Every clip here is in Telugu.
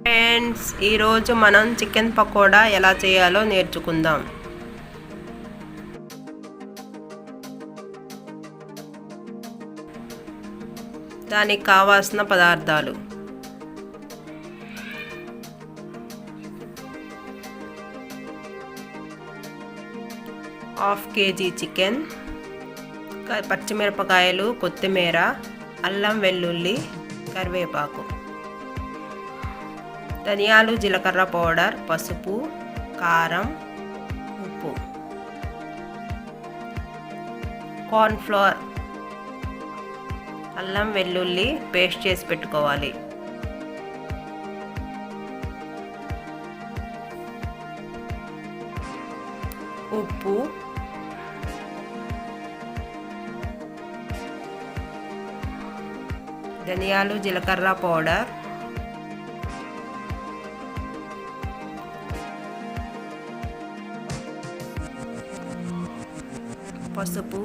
ఫ్రెండ్స్, ఈరోజు మనం చికెన్ పకోడా ఎలా చేయాలో నేర్చుకుందాం. దానికి కావాల్సిన పదార్థాలు: ½ కేజీ చికెన్, పచ్చిమిరపకాయలు, కొత్తిమీర, అల్లం వెల్లుల్లి, కరివేపాకు, ధనియాలు, జీలకర్ర పౌడర్, పసుపు, కారం, ఉప్పు, కార్న్ఫ్లోర్, అల్లం వెల్లుల్లి పేస్ట్ చేసి పెట్టుకోవాలి, ఉప్పు, ధనియాలు, జీలకర్ర పౌడర్, పసుపు,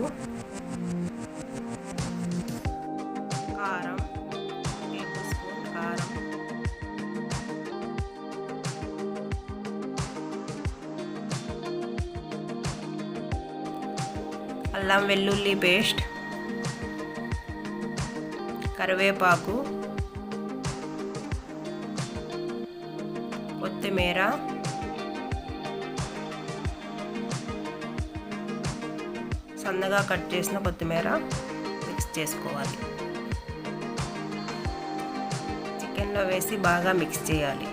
కారం, టేబుల్ స్పూన్ కారం, అల్లం వెల్లుల్లి పేస్ట్, కరివేపాకు, కొత్తిమీర, సన్నగా కట్ చేసిన కొత్తిమీర మిక్స్ చేసుకోవాలి. చికెన్లో వేసి బాగా మిక్స్ చేయాలి.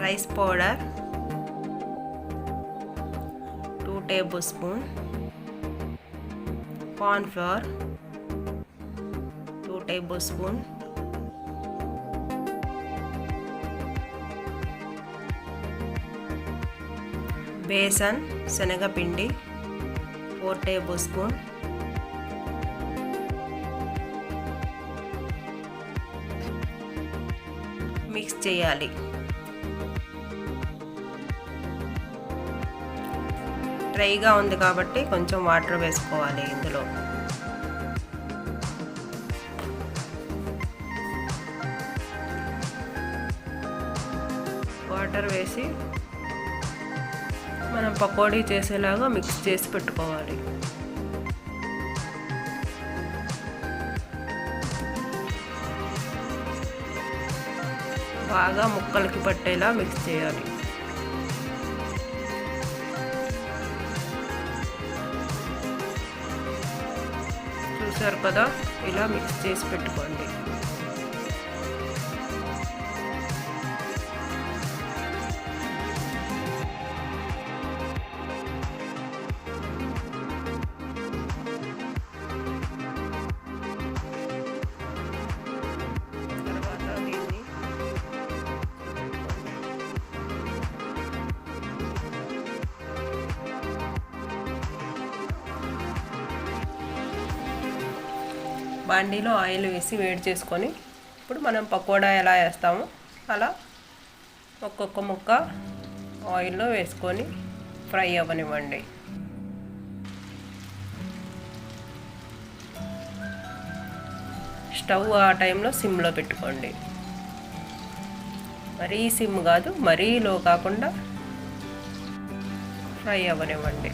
Rice powder 2 tablespoon, cornflour 2 tablespoon, besan శనగపిండి 4 టేబుల్ స్పూన్, మిక్స్ చేయాలి. డ్రైగా ఉంది కాబట్టి కొంచెం వాటర్ వేసుకోవాలి. ఇందులో వాటర్ వేసి మనం పకోడీ చేసేలాగా మిక్స్ చేసి పెట్టుకోవాలి. బాగా ముక్కలకి పట్టేలా మిక్స్ చేయాలి. చూసారు కదా, ఇలా మిక్స్ చేసి పెట్టుకోండి. తర్వాత దీన్ని బాండీలో ఆయిల్ వేసి వేడి చేసుకొని, ఇప్పుడు మనం పకోడా ఎలా వేస్తామో అలా ఒక్కొక్క ముక్క ఆయిల్లో వేసుకొని ఫ్రై అవ్వనివ్వండి. స్టవ్ ఆ టైంలో సిమ్లో పెట్టుకోండి. మరీ సిమ్ కాదు, మరీ లో కాకుండా ఫ్రై అవ్వనివ్వండి.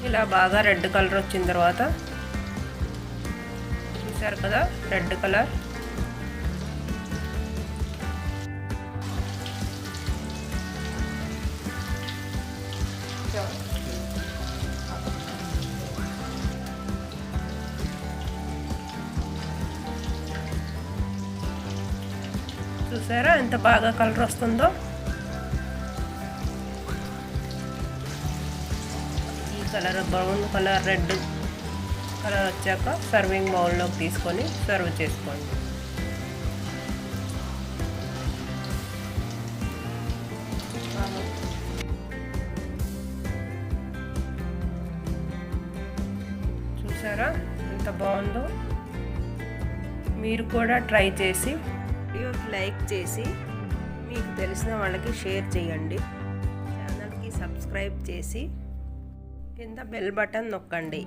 ఇలా బాగా రెడ్ కలర్ వచ్చిన తర్వాత, చూసారు కదా రెడ్ కలర్, చూసారా ఎంత బాగా కలర్ వస్తుందో. Colour brown colour red colour వచ్చాక సర్వింగ్ బౌల్లోకి తీసుకొని సర్వ్ చేసుకోండి. చూసారా ఎంత బాగుందో. మీరు కూడా ట్రై చేసి వీడియోకి లైక్ చేసి మీకు తెలిసిన వాళ్ళకి షేర్ చేయండి. ఛానల్కి సబ్స్క్రైబ్ చేసి కింద బెల్ బటన్ నొక్కండి.